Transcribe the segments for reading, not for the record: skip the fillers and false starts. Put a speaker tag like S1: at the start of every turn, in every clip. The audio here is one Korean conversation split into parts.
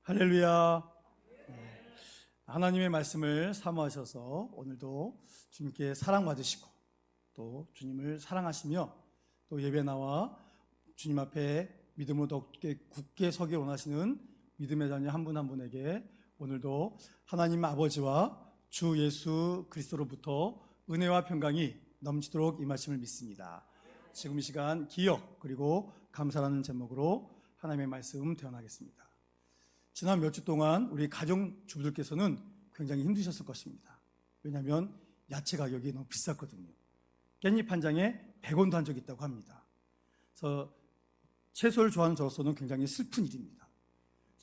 S1: 할렐루야. 하나님의 말씀을 사모하셔서 오늘도 주님께 사랑받으시고 또 주님을 사랑하시며 또 예배 나와 주님 앞에 믿음으로 더 굳게 서기 원하시는 믿음의 자녀 한 분 한 분에게 오늘도 하나님 아버지와 주 예수 그리스도로부터 은혜와 평강이 넘치도록 임하심을 믿습니다. 지금 이 시간 기억 그리고 감사라는 제목으로 하나님의 말씀 대언하겠습니다. 지난 몇 주 동안 우리 가정주부들께서는 굉장히 힘드셨을 것입니다. 왜냐하면 야채 가격이 너무 비쌌거든요. 깻잎 한 장에 100원도 한 적이 있다고 합니다. 그래서 채소를 좋아하는 저로서는 굉장히 슬픈 일입니다.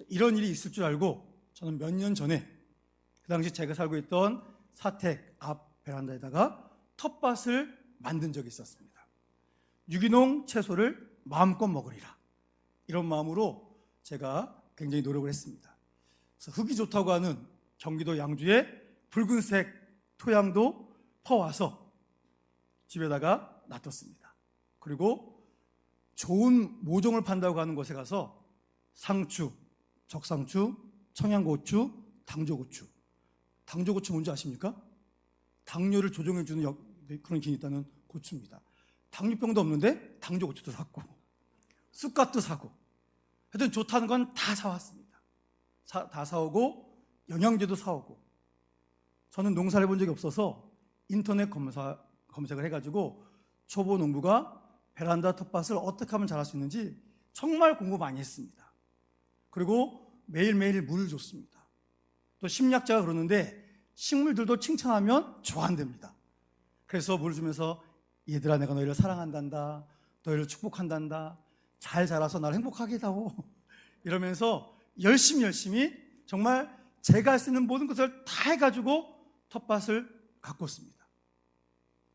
S1: 이런 일이 있을 줄 알고 저는 몇 년 전에 그 당시 제가 살고 있던 사택 앞 베란다에다가 텃밭을 만든 적이 있었습니다. 유기농 채소를 마음껏 먹으리라, 이런 마음으로 제가 굉장히 노력을 했습니다. 그래서 흙이 좋다고 하는 경기도 양주의 붉은색 토양도 퍼와서 집에다가 놔뒀습니다. 그리고 좋은 모종을 판다고 하는 곳에 가서 상추, 적상추, 청양고추, 당조고추. 당조고추 뭔지 아십니까? 당뇨를 조정해주는 그런 기능이 있다는 고추입니다. 당뇨병도 없는데 당조고추도 샀고 쑥갓도 사고 하여튼 좋다는 건 다 사왔습니다. 다 사오고 영양제도 사오고. 저는 농사를 해본 적이 없어서 인터넷 검색을 해가지고 초보 농부가 베란다 텃밭을 어떻게 하면 잘할 수 있는지 정말 공부 많이 했습니다. 그리고 매일매일 물을 줬습니다. 또 심리학자가 그러는데 식물들도 칭찬하면 좋아한답니다. 그래서 물을 주면서 얘들아, 내가 너희를 사랑한단다, 너희를 축복한단다, 잘 자라서 나를 행복하게 해다오, 이러면서 열심히 정말 제가 할 수 있는 모든 것을 다 해가지고 텃밭을 가꿨습니다.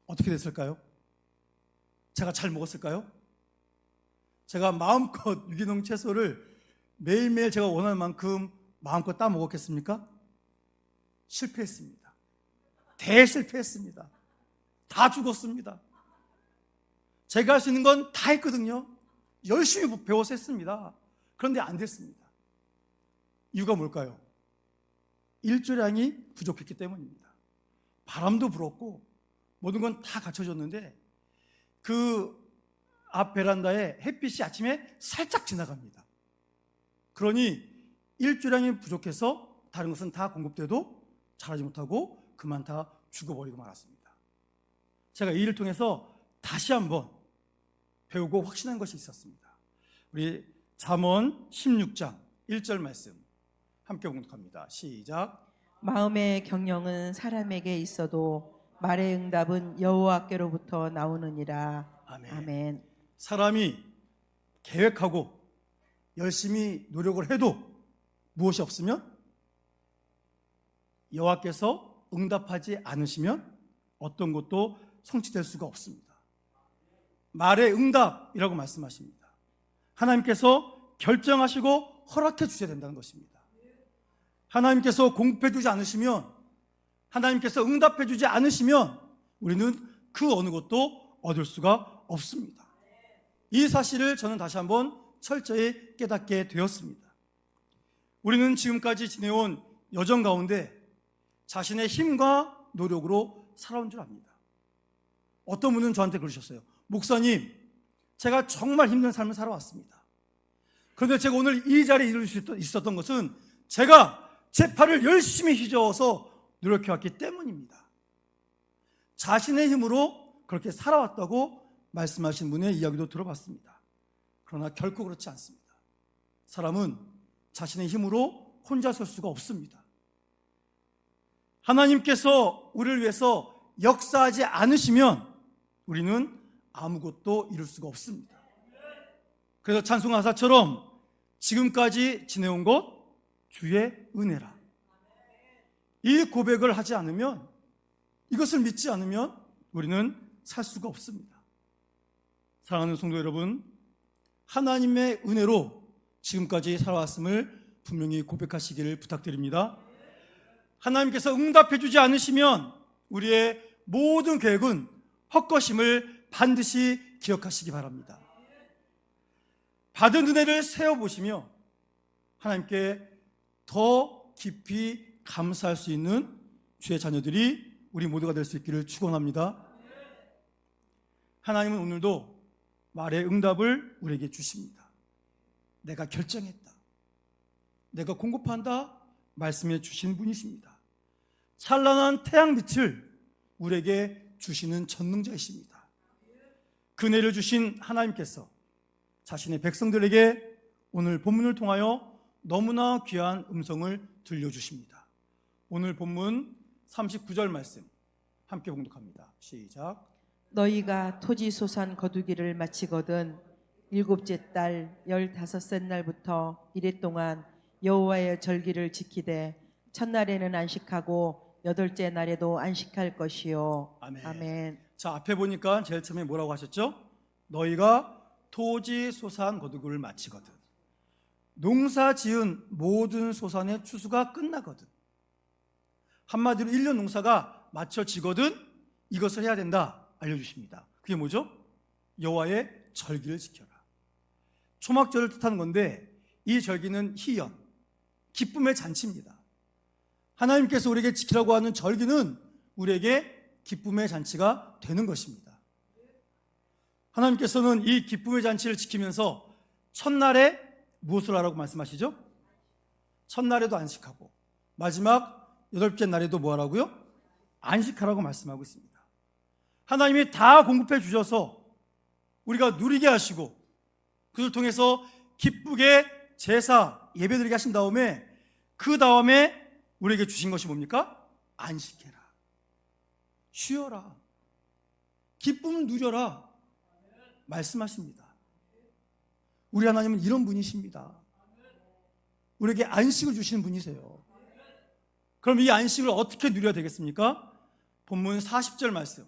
S1: 어떻게 됐을까요? 제가 잘 먹었을까요? 제가 마음껏 유기농 채소를 매일매일 제가 원하는 만큼 마음껏 따 먹었겠습니까? 실패했습니다. 대실패했습니다. 다 죽었습니다. 제가 할 수 있는 건 다 했거든요. 열심히 배워서 했습니다. 그런데 안 됐습니다. 이유가 뭘까요? 일조량이 부족했기 때문입니다. 바람도 불었고 모든 건 다 갖춰졌는데 그 앞 베란다에 햇빛이 아침에 살짝 지나갑니다. 그러니 일조량이 부족해서 다른 것은 다 공급돼도 자라지 못하고 그만 다 죽어버리고 말았습니다. 제가 이 일을 통해서 다시 한번 배우고 확신한 것이 있었습니다. 우리 잠언 16장 1절 말씀 함께 공독합니다. 시작.
S2: 마음의 경영은 사람에게 있어도 말의 응답은 여호와께로부터 나오느니라.
S1: 아멘.
S2: 아멘.
S1: 사람이 계획하고 열심히 노력을 해도 무엇이 없으면, 여호와께서 응답하지 않으시면 어떤 것도 성취될 수가 없습니다. 말의 응답이라고 말씀하십니다. 하나님께서 결정하시고 허락해 주셔야 된다는 것입니다. 하나님께서 공급해 주지 않으시면, 하나님께서 응답해 주지 않으시면 우리는 그 어느 것도 얻을 수가 없습니다. 이 사실을 저는 다시 한번 철저히 깨닫게 되었습니다. 우리는 지금까지 지내온 여정 가운데 자신의 힘과 노력으로 살아온 줄 압니다. 어떤 분은 저한테 그러셨어요. 목사님, 제가 정말 힘든 삶을 살아왔습니다. 그런데 제가 오늘 이 자리에 이룰 수 있었던 것은 제가 제 팔을 열심히 휘저어서 노력해왔기 때문입니다. 자신의 힘으로 그렇게 살아왔다고 말씀하신 분의 이야기도 들어봤습니다. 그러나 결코 그렇지 않습니다. 사람은 자신의 힘으로 혼자 설 수가 없습니다. 하나님께서 우리를 위해서 역사하지 않으시면 우리는 아무것도 이룰 수가 없습니다. 그래서 찬송가사처럼 지금까지 지내온 것 주의 은혜라, 이 고백을 하지 않으면, 이것을 믿지 않으면 우리는 살 수가 없습니다. 사랑하는 성도 여러분, 하나님의 은혜로 지금까지 살아왔음을 분명히 고백하시기를 부탁드립니다. 하나님께서 응답해 주지 않으시면 우리의 모든 계획은 헛것임을 반드시 기억하시기 바랍니다. 받은 은혜를 세어보시며 하나님께 더 깊이 감사할 수 있는 주의 자녀들이 우리 모두가 될 수 있기를 축원합니다. 하나님은 오늘도 말의 응답을 우리에게 주십니다. 내가 결정했다, 내가 공급한다 말씀해 주신 분이십니다. 찬란한 태양빛을 우리에게 주시는 전능자이십니다. 그네를 주신 하나님께서 자신의 백성들에게 오늘 본문을 통하여 너무나 귀한 음성을 들려주십니다. 오늘 본문 39절 말씀 함께 봉독합니다. 시작.
S2: 너희가 토지 소산 거두기를 마치거든 일곱째 달 15셋 날부터 이래 동안 여호와의 절기를 지키되 첫날에는 안식하고 여덟째 날에도 안식할 것이요.
S1: 아멘.
S2: 아멘.
S1: 자, 앞에 보니까 제일 처음에 뭐라고 하셨죠? 너희가 토지 소산 거두기를 마치거든, 농사 지은 모든 소산의 추수가 끝나거든, 한마디로 1년 농사가 마쳐지거든 이것을 해야 된다 알려주십니다. 그게 뭐죠? 여호와의 절기를 지켜라. 초막절을 뜻하는 건데 이 절기는 희연, 기쁨의 잔치입니다. 하나님께서 우리에게 지키라고 하는 절기는 우리에게 기쁨의 잔치가 되는 것입니다. 하나님께서는 이 기쁨의 잔치를 지키면서 첫날에 무엇을 하라고 말씀하시죠? 첫날에도 안식하고 마지막 여덟째 날에도 뭐 하라고요? 안식하라고 말씀하고 있습니다. 하나님이 다 공급해 주셔서 우리가 누리게 하시고 그것을 통해서 기쁘게 제사 예배드리게 하신 다음에 그 다음에 우리에게 주신 것이 뭡니까? 안식해라, 쉬어라, 기쁨을 누려라 말씀하십니다. 우리 하나님은 이런 분이십니다. 우리에게 안식을 주시는 분이세요. 그럼 이 안식을 어떻게 누려야 되겠습니까? 본문 40절 말씀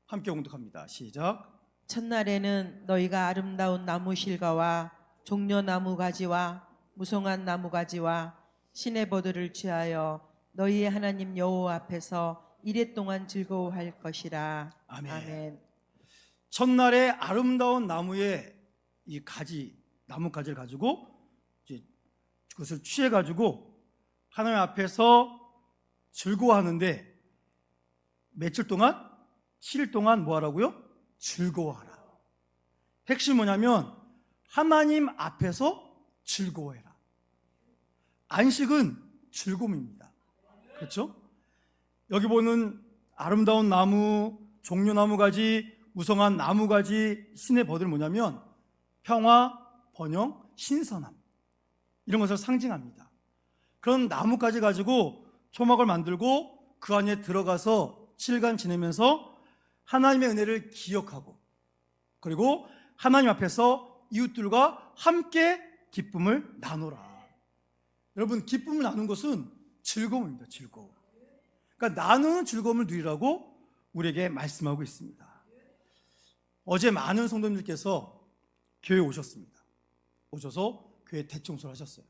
S1: 함께 공독합니다. 시작.
S2: 첫날에는 너희가 아름다운 나무 실과와 종려나무 가지와 무성한 나무 가지와 신의 버들을 취하여 너희의 하나님 여호와 앞에서 이래 동안 즐거워할 것이라.
S1: 아멘.
S2: 아멘.
S1: 첫날에 아름다운 나무의 이 가지, 나무 가지를 가지고 이제 그것을 취해 가지고 하나님 앞에서 즐거워하는데 며칠 동안? 7일 동안 뭐 하라고요? 즐거워하라. 핵심이 뭐냐면 하나님 앞에서 즐거워해라. 안식은 즐거움입니다. 그렇죠? 여기 보는 아름다운 나무, 종려나무 가지, 무성한 나무 가지, 신의 버들은 뭐냐면 평화, 번영, 신선함 이런 것을 상징합니다. 그런 나무까지 가지고 초막을 만들고 그 안에 들어가서 7간 지내면서 하나님의 은혜를 기억하고 그리고 하나님 앞에서 이웃들과 함께 기쁨을 나누라. 여러분, 기쁨을 나누는 것은 즐거움입니다. 즐거움. 그러니까 나누는 즐거움을 누리라고 우리에게 말씀하고 있습니다. 어제 많은 성도님들께서 교회에 오셨습니다. 오셔서 교회 대청소를 하셨어요.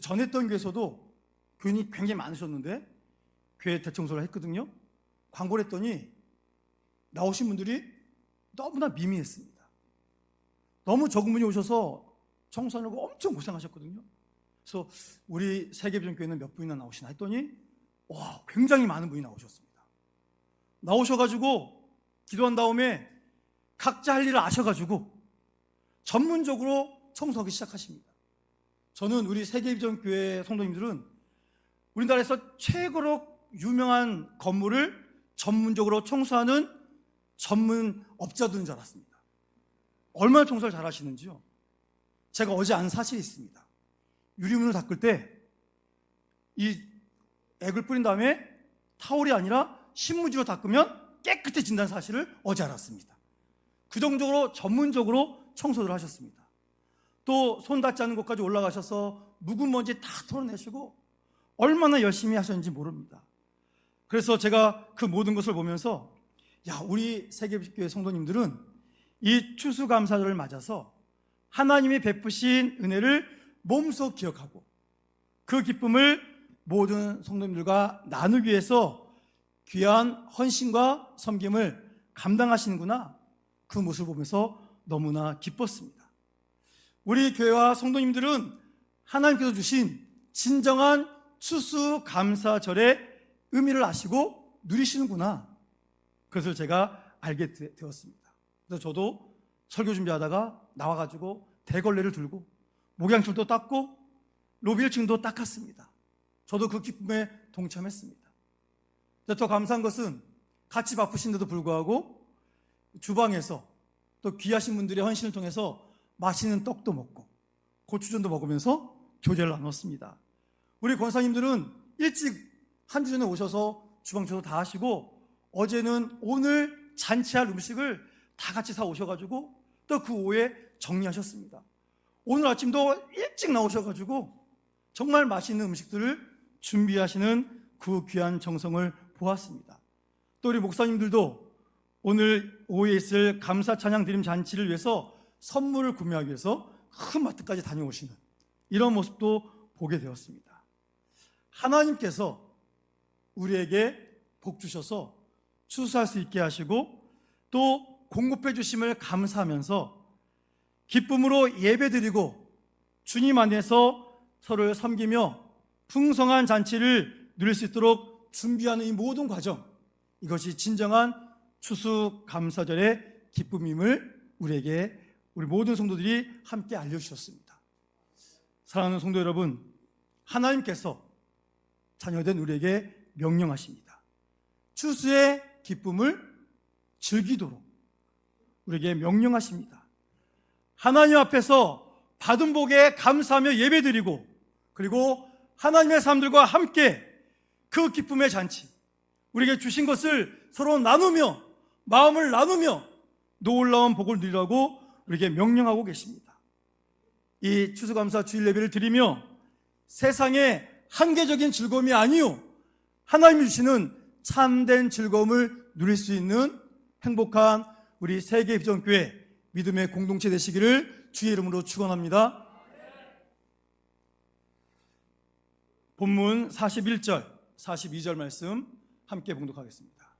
S1: 전했던 교회에서도 교인이 굉장히 많으셨는데 교회 대청소를 했거든요. 광고를 했더니 나오신 분들이 너무나 미미했습니다. 너무 적은 분이 오셔서 청소하려고 엄청 고생하셨거든요. 그래서 우리 세계비전교회는 몇 분이나 나오시나 했더니 와, 굉장히 많은 분이 나오셨습니다. 나오셔가지고 기도한 다음에 각자 할 일을 아셔가지고 전문적으로 청소하기 시작하십니다. 저는 우리 세계비전교회 성도님들은 우리나라에서 최고로 유명한 건물을 전문적으로 청소하는 전문 업자들인 줄 알았습니다. 얼마나 청소를 잘 하시는지요. 제가 어제 안 사실이 있습니다. 유리문을 닦을 때 이 액을 뿌린 다음에 타올이 아니라 신문지로 닦으면 깨끗해진다는 사실을 어제 알았습니다. 그 정도로 전문적으로 청소를 하셨습니다. 또 손 닿지 않는 곳까지 올라가셔서 묵은 먼지 다 털어내시고 얼마나 열심히 하셨는지 모릅니다. 그래서 제가 그 모든 것을 보면서 야, 우리 세계교회 성도님들은 이 추수감사절을 맞아서 하나님이 베푸신 은혜를 몸소 기억하고 그 기쁨을 모든 성도님들과 나누기 위해서 귀한 헌신과 섬김을 감당하시는구나, 그 모습을 보면서 너무나 기뻤습니다. 우리 교회와 성도님들은 하나님께서 주신 진정한 추수감사절의 의미를 아시고 누리시는구나. 그것을 제가 알게 되었습니다. 그래서 저도 설교 준비하다가 나와가지고 대걸레를 들고 목양줄도 닦고 로비 1층도 닦았습니다. 저도 그 기쁨에 동참했습니다. 더 감사한 것은 같이 바쁘신데도 불구하고 주방에서 또 귀하신 분들의 헌신을 통해서 맛있는 떡도 먹고 고추전도 먹으면서 교제를 나눴습니다. 우리 권사님들은 일찍 한 주 전에 오셔서 주방 청소 다 하시고 어제는 오늘 잔치할 음식을 다 같이 사 오셔가지고 또 그 오후에 정리하셨습니다. 오늘 아침도 일찍 나오셔가지고 정말 맛있는 음식들을 준비하시는 그 귀한 정성을 보았습니다. 또 우리 목사님들도 오늘 오후에 있을 감사 찬양 드림 잔치를 위해서 선물을 구매하기 위해서 큰 마트까지 다녀오시는 이런 모습도 보게 되었습니다. 하나님께서 우리에게 복 주셔서 추수할 수 있게 하시고 또 공급해 주심을 감사하면서 기쁨으로 예배드리고 주님 안에서 서로를 섬기며 풍성한 잔치를 누릴 수 있도록 준비하는 이 모든 과정, 이것이 진정한 추수감사절의 기쁨임을 우리에게 우리 모든 성도들이 함께 알려주셨습니다. 사랑하는 성도 여러분, 하나님께서 자녀된 우리에게 명령하십니다. 추수의 기쁨을 즐기도록 우리에게 명령하십니다. 하나님 앞에서 받은 복에 감사하며 예배드리고 그리고 하나님의 사람들과 함께 그 기쁨의 잔치, 우리에게 주신 것을 서로 나누며 마음을 나누며 놀라운 복을 누리라고 우리에게 명령하고 계십니다. 이 추수감사 주일 예배를 드리며 세상의 한계적인 즐거움이 아니요 하나님이 주시는 참된 즐거움을 누릴 수 있는 행복한 우리 세계비전교회 믿음의 공동체 되시기를 주의 이름으로 축원합니다. 본문 41절, 42절 말씀 함께 봉독하겠습니다.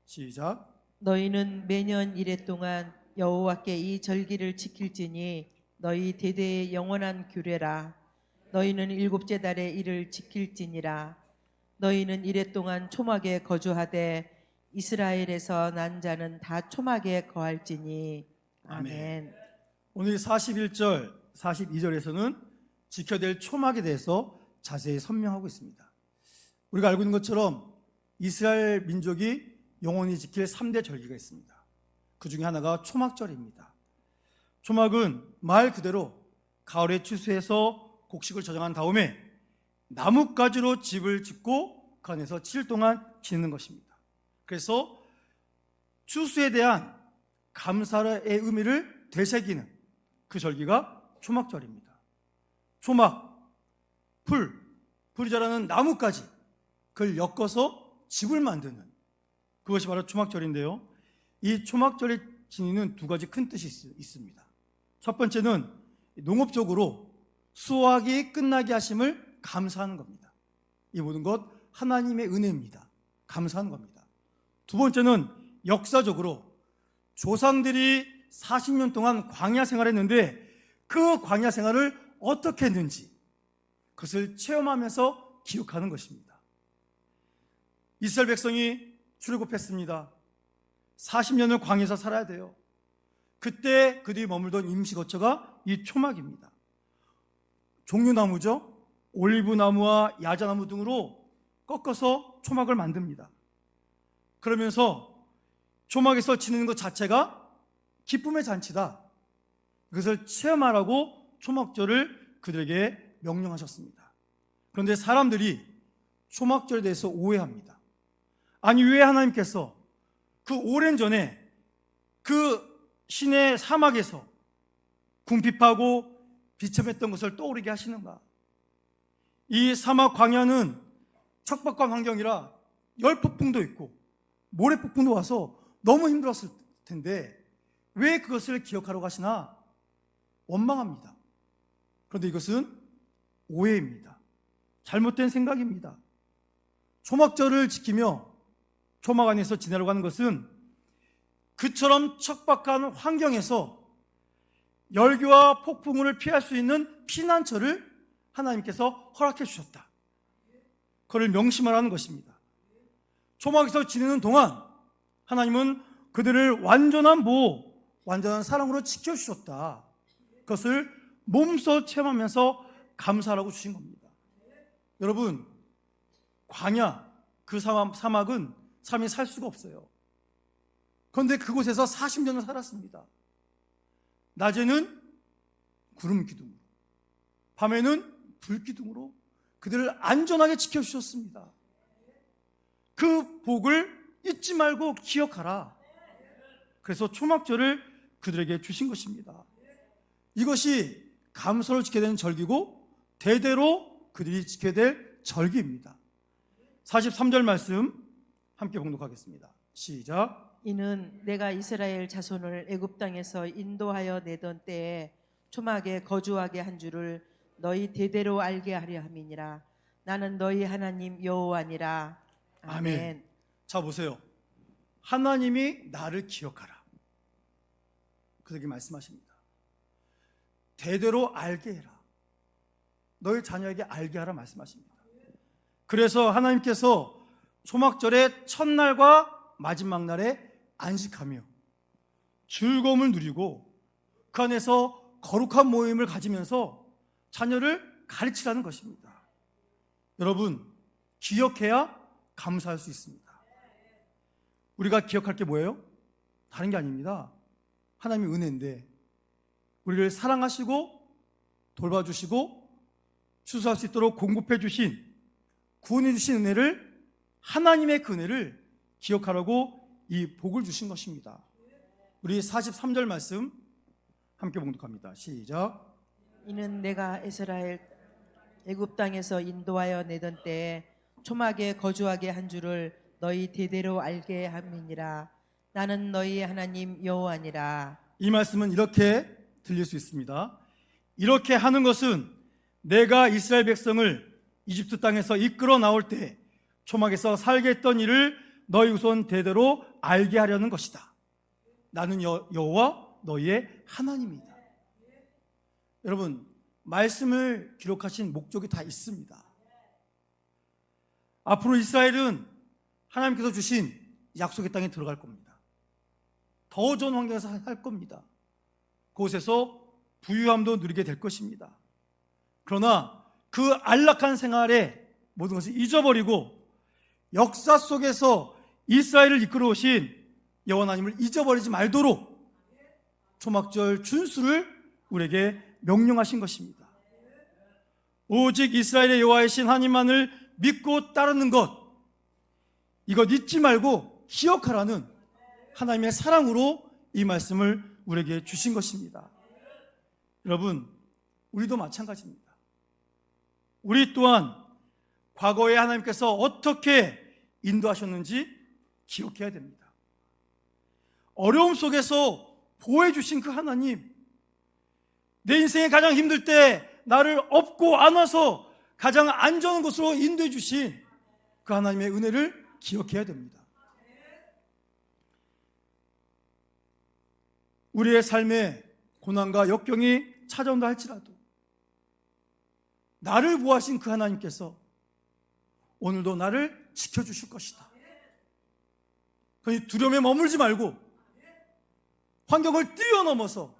S1: 시작.
S2: 너희는 매년 이래 동안 여호와께 이 절기를 지킬지니 너희 대대의 영원한 규례라. 너희는 일곱째 달에 이를 지킬지니라. 너희는 이래 동안 초막에 거주하되 이스라엘에서 난 자는 다 초막에 거할지니. 아멘.
S1: 오늘 41절, 42절에서는 지켜야 될 초막에 대해서 자세히 설명하고 있습니다. 우리가 알고 있는 것처럼 이스라엘 민족이 영원히 지킬 3대 절기가 있습니다. 그 중에 하나가 초막절입니다. 초막은 말 그대로 가을에 추수해서 곡식을 저장한 다음에 나뭇가지로 집을 짓고 그 안에서 7일 동안 지내는 것입니다. 그래서 추수에 대한 감사의 의미를 되새기는 그 절기가 초막절입니다. 초막, 풀이 자라는 나뭇가지, 그걸 엮어서 집을 만드는 그것이 바로 초막절인데요. 이 초막절의 지니는 두 가지 큰 뜻이 있습니다. 첫 번째는 농업적으로 수확이 끝나게 하심을 감사하는 겁니다. 이 모든 것 하나님의 은혜입니다. 감사하는 겁니다. 두 번째는 역사적으로 조상들이 40년 동안 광야 생활했는데 그 광야 생활을 어떻게 했는지 그것을 체험하면서 기억하는 것입니다. 이스라엘 백성이 출애굽했습니다. 40년을 광야에서 살아야 돼요. 그때 그들이 머물던 임시거처가 이 초막입니다. 종류나무죠. 올리브나무와 야자나무 등으로 꺾어서 초막을 만듭니다. 그러면서 초막에서 지내는 것 자체가 기쁨의 잔치다. 그것을 체험하라고 초막절을 그들에게 명령하셨습니다. 그런데 사람들이 초막절에 대해서 오해합니다. 아니, 왜 하나님께서 그 오랜 전에 그 시내 사막에서 궁핍하고 비참했던 것을 떠오르게 하시는가? 이 사막 광야는 척박한 환경이라 열폭풍도 있고 모래폭풍도 와서 너무 힘들었을 텐데 왜 그것을 기억하라고 하시나? 원망합니다. 그런데 이것은 오해입니다. 잘못된 생각입니다. 초막절을 지키며 초막 안에서 지내려고 하는 것은 그처럼 척박한 환경에서 열기와 폭풍을 피할 수 있는 피난처를 하나님께서 허락해 주셨다. 그를 명심하라는 것입니다. 초막에서 지내는 동안 하나님은 그들을 완전한 보호, 완전한 사랑으로 지켜주셨다. 그것을 몸소 체험하면서 감사하라고 주신 겁니다. 여러분, 광야, 그 사막은 사람이 살 수가 없어요. 그런데 그곳에서 40년을 살았습니다. 낮에는 구름 기둥으로, 밤에는 불 기둥으로 그들을 안전하게 지켜주셨습니다. 그 복을 잊지 말고 기억하라. 그래서 초막절을 그들에게 주신 것입니다. 이것이 감사로 지켜야 되는 절기고 대대로 그들이 지켜야 될 절기입니다. 43절 말씀 함께 봉독하겠습니다. 시작.
S2: 이는 내가 이스라엘 자손을 애굽 땅에서 인도하여 내던 때에 초막에 거주하게 한 줄을 너희 대대로 알게 하려 함이니라. 나는 너희 하나님 여호와니라.
S1: 아멘. 자, 보세요. 하나님이 나를 기억하라. 그렇게 말씀하십니다. 대대로 알게 해라. 너희 자녀에게 알게 하라 말씀하십니다. 그래서 하나님께서 초막절의 첫날과 마지막 날에 안식하며 즐거움을 누리고 그 안에서 거룩한 모임을 가지면서 자녀를 가르치라는 것입니다. 여러분, 기억해야 감사할 수 있습니다. 우리가 기억할 게 뭐예요? 다른 게 아닙니다. 하나님의 은혜인데 우리를 사랑하시고 돌봐주시고 추수할 수 있도록 공급해 주신, 구원해 주신 은혜를, 하나님의 그 은혜를 기억하라고 이 복을 주신 것입니다. 우리 43절 말씀 함께 봉독합니다. 시작.
S2: 이는 내가 이스라엘 애굽 땅에서 인도하여 내던 때에 초막에 거주하게 한 줄을 너희 대대로 알게 함이니라. 나는 너희 하나님 여호와니라.
S1: 이 말씀은 이렇게 들릴 수 있습니다. 이렇게 하는 것은 내가 이스라엘 백성을 이집트 땅에서 이끌어 나올 때 초막에서 살게 했던 일을 너희 후손 대대로 알게 하려는 것이다. 나는 여호와 너희의 하나님이다. 여러분, 말씀을 기록하신 목적이 다 있습니다. 앞으로 이스라엘은 하나님께서 주신 약속의 땅에 들어갈 겁니다. 더 좋은 환경에서 살 겁니다. 그곳에서 부유함도 누리게 될 것입니다. 그러나 그 안락한 생활에 모든 것을 잊어버리고 역사 속에서 이스라엘을 이끌어 오신 여호와 하나님을 잊어버리지 말도록 초막절 준수를 우리에게 명령하신 것입니다. 오직 이스라엘의 여호와이신 하나님만을 믿고 따르는 것, 이것 잊지 말고 기억하라는 하나님의 사랑으로 이 말씀을 우리에게 주신 것입니다. 여러분, 우리도 마찬가지입니다. 우리 또한 과거에 하나님께서 어떻게 인도하셨는지 기억해야 됩니다. 어려움 속에서 보호해 주신 그 하나님, 내 인생에 가장 힘들 때 나를 업고 안아서 가장 안전한 곳으로 인도해 주신 그 하나님의 은혜를 기억해야 됩니다. 우리의 삶에 고난과 역경이 찾아온다 할지라도 나를 보호하신 그 하나님께서 오늘도 나를 지켜주실 것이다. 그러니 두려움에 머물지 말고 환경을 뛰어넘어서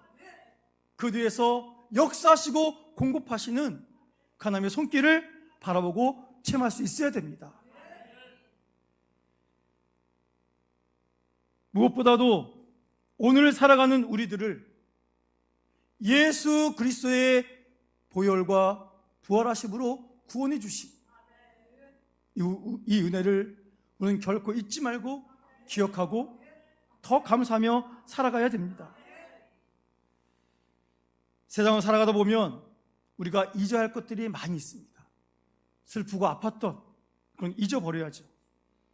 S1: 그 뒤에서 역사하시고 공급하시는 그 하나님의 손길을 바라보고 체험할 수 있어야 됩니다. 무엇보다도 오늘 살아가는 우리들을 예수 그리스도의 보혈과 부활하심으로 구원해 주신 이 은혜를 우리는 결코 잊지 말고 기억하고 더 감사하며 살아가야 됩니다. 세상을 살아가다 보면 우리가 잊어야 할 것들이 많이 있습니다. 슬프고 아팠던 그건 잊어버려야죠.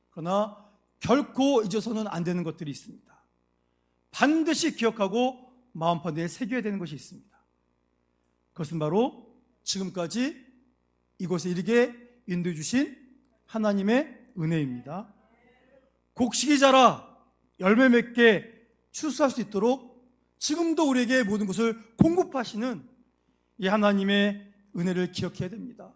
S1: 그러나 결코 잊어서는 안 되는 것들이 있습니다. 반드시 기억하고 마음판에 새겨야 되는 것이 있습니다. 그것은 바로 지금까지 이곳에 이르게 인도해 주신 하나님의 은혜입니다. 곡식이 자라 열매 맺게 추수할 수 있도록 지금도 우리에게 모든 것을 공급하시는 이 하나님의 은혜를 기억해야 됩니다.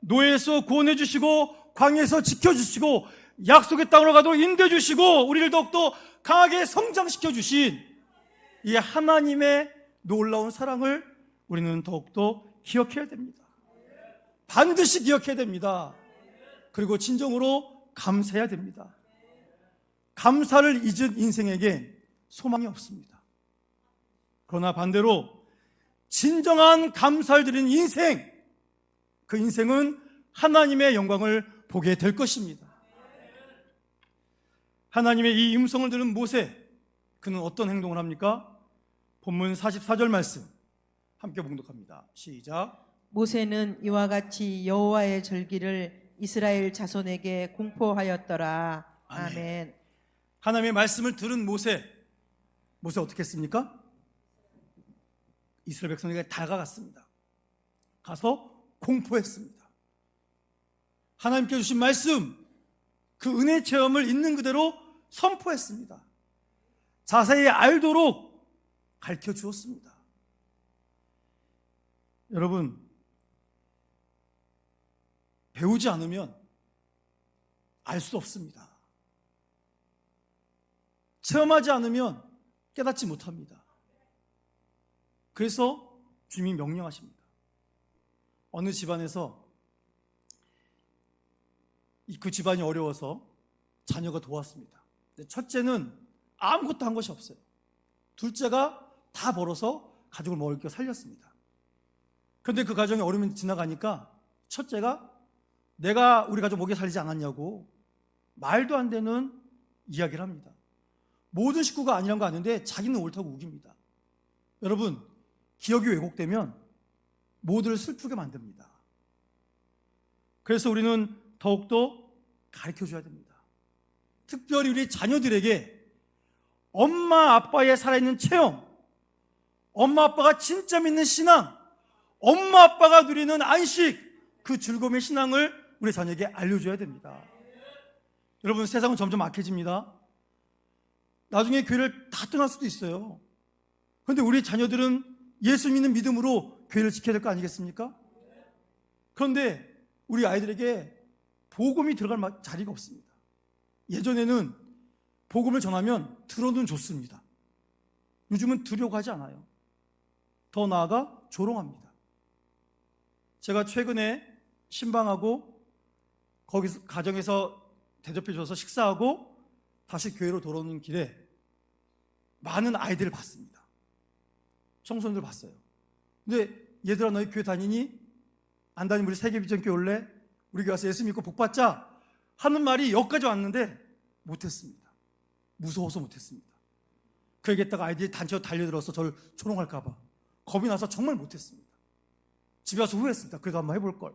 S1: 노예에서 구원해 주시고 광야에서 지켜주시고 약속의 땅으로 가도록 인도해 주시고 우리를 더욱더 강하게 성장시켜 주신 이 하나님의 놀라운 사랑을 우리는 더욱더 기억해야 됩니다. 반드시 기억해야 됩니다. 그리고 진정으로 감사해야 됩니다. 감사를 잊은 인생에게 소망이 없습니다. 그러나 반대로 진정한 감사를 드리는 인생, 그 인생은 하나님의 영광을 보게 될 것입니다. 하나님의 이 음성을 들은 모세, 그는 어떤 행동을 합니까? 본문 44절 말씀 함께 봉독합니다. 시작.
S2: 모세는 이와 같이 여호와의 절기를 이스라엘 자손에게 공포하였더라. 아멘.
S1: 하나님의 말씀을 들은 모세 어떻게 했습니까? 이스라엘 백성에게 다가갔습니다. 가서 공포했습니다. 하나님께 주신 말씀, 그 은혜 체험을 있는 그대로 선포했습니다. 자세히 알도록 가르쳐 주었습니다. 여러분, 배우지 않으면 알 수 없습니다. 체험하지 않으면 깨닫지 못합니다. 그래서 주님이 명령하십니다. 어느 집안에서 그 집안이 어려워서 자녀가 도왔습니다. 첫째는 아무것도 한 것이 없어요. 둘째가 다 벌어서 가족을 먹을 게 살렸습니다. 그런데 그 가정이 어려움이 지나가니까 첫째가 내가 우리 가족 먹여 살리지 않았냐고 말도 안 되는 이야기를 합니다. 모든 식구가 아니란 거 아는데 자기는 옳다고 우깁니다. 여러분, 기억이 왜곡되면 모두를 슬프게 만듭니다. 그래서 우리는 더욱더 가르쳐줘야 됩니다. 특별히 우리 자녀들에게 엄마 아빠의 살아있는 체험, 엄마 아빠가 진짜 믿는 신앙, 엄마 아빠가 누리는 안식, 그 즐거움의 신앙을 우리 자녀에게 알려줘야 됩니다. 여러분, 세상은 점점 악해집니다. 나중에 교회를 다 떠날 수도 있어요. 그런데 우리 자녀들은 예수 믿는 믿음으로 교회를 지켜야 될 거 아니겠습니까? 그런데 우리 아이들에게 복음이 들어갈 자리가 없습니다. 예전에는 복음을 전하면 들어는 좋습니다. 요즘은 들으려고 하지 않아요. 더 나아가 조롱합니다. 제가 최근에 신방하고 거기서 가정에서 대접해줘서 식사하고 다시 교회로 돌아오는 길에 많은 아이들을 봤습니다. 청소년들 봤어요. 근데 얘들아, 너희 교회 다니니? 안 다니면 우리 세계비전교회 올래? 우리 교회 와서 예수 믿고 복 받자 하는 말이 여기까지 왔는데 못했습니다. 무서워서 못했습니다. 그 얘기했다가 아이들이 단체로 달려들어서 저를 조롱할까 봐 겁이 나서 정말 못했습니다. 집에 와서 후회했습니다. 그래도 한번 해볼 걸.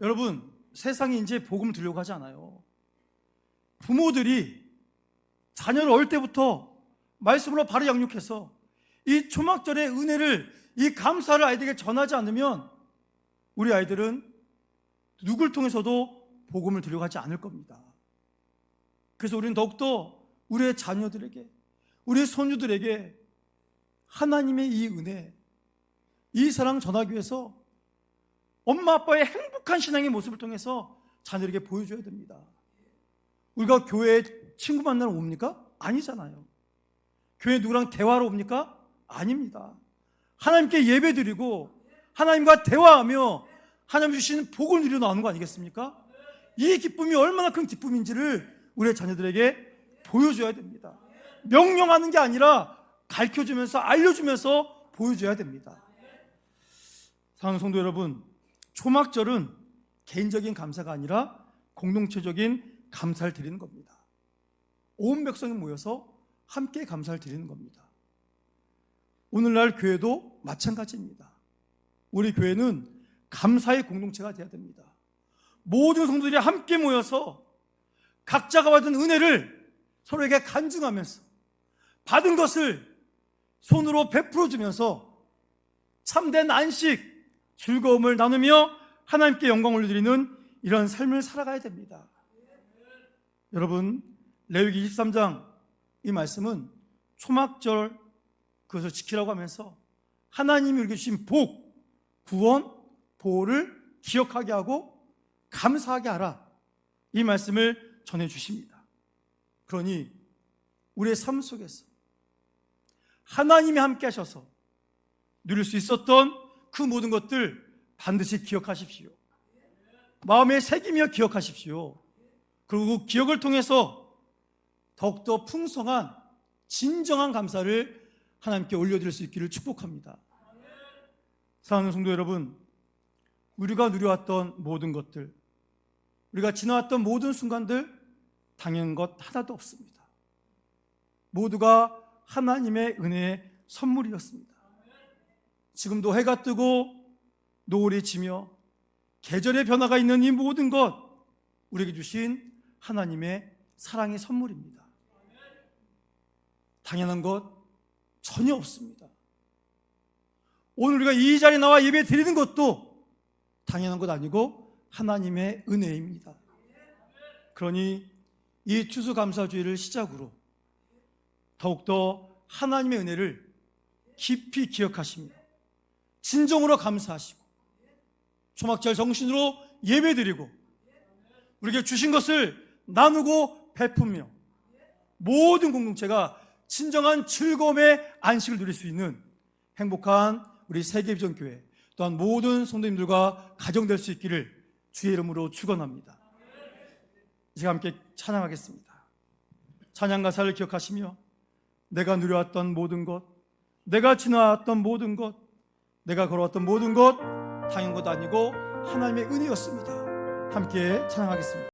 S1: 여러분, 세상이 이제 복음을 들려고 하지 않아요. 부모들이 자녀를 어릴 때부터 말씀으로 바로 양육해서 이 초막절의 은혜를, 이 감사를 아이들에게 전하지 않으면 우리 아이들은 누굴 통해서도 복음을 들려고 하지 않을 겁니다. 그래서 우리는 더욱더 우리의 자녀들에게, 우리의 손주들에게 하나님의 이 은혜, 이 사랑 전하기 위해서 엄마 아빠의 행복한 신앙의 모습을 통해서 자녀에게 보여줘야 됩니다. 우리가 교회에 친구 만나러 옵니까? 아니잖아요. 교회에 누구랑 대화하러 옵니까? 아닙니다. 하나님께 예배드리고 하나님과 대화하며 하나님 주신 복을 누려 나오는 거 아니겠습니까? 이 기쁨이 얼마나 큰 기쁨인지를 우리의 자녀들에게 보여줘야 됩니다. 명령하는 게 아니라 가르쳐주면서 알려주면서 보여줘야 됩니다. 사랑하는 성도 여러분, 초막절은 개인적인 감사가 아니라 공동체적인 감사를 드리는 겁니다. 온 백성이 모여서 함께 감사를 드리는 겁니다. 오늘날 교회도 마찬가지입니다. 우리 교회는 감사의 공동체가 되어야 됩니다. 모든 성도들이 함께 모여서 각자가 받은 은혜를 서로에게 간증하면서 받은 것을 손으로 베풀어주면서 참된 안식, 즐거움을 나누며 하나님께 영광을 올려드리는 이런 삶을 살아가야 됩니다. 여러분, 레위기 23장 이 말씀은 초막절 그것을 지키라고 하면서 하나님이 우리에게 주신 복, 구원, 보호를 기억하게 하고 감사하게 하라. 이 말씀을 전해주십니다. 그러니 우리의 삶 속에서 하나님이 함께 하셔서 누릴 수 있었던 그 모든 것들 반드시 기억하십시오. 마음에 새기며 기억하십시오. 그리고 그 기억을 통해서 더욱더 풍성한 진정한 감사를 하나님께 올려드릴 수 있기를 축복합니다. 사랑하는 성도 여러분, 우리가 누려왔던 모든 것들, 우리가 지나왔던 모든 순간들 당연한 것 하나도 없습니다. 모두가 하나님의 은혜의 선물이었습니다. 지금도 해가 뜨고 노을이 지며 계절의 변화가 있는 이 모든 것, 우리에게 주신 하나님의 사랑의 선물입니다. 당연한 것 전혀 없습니다. 오늘 우리가 이 자리에 나와 예배 드리는 것도 당연한 것 아니고 하나님의 은혜입니다. 그러니 이 추수감사주의를 시작으로 더욱더 하나님의 은혜를 깊이 기억하시며 진정으로 감사하시고 초막절 정신으로 예배드리고 우리에게 주신 것을 나누고 베풀며 모든 공동체가 진정한 즐거움의 안식을 누릴 수 있는 행복한 우리 세계비전교회 또한 모든 성도님들과 가정될 수 있기를 주의 이름으로 축원합니다. 이제 함께 찬양하겠습니다. 찬양 가사를 기억하시며 내가 누려왔던 모든 것, 내가 지나왔던 모든 것, 내가 걸어왔던 모든 것 당연한 것 아니고 하나님의 은혜였습니다. 함께 찬양하겠습니다.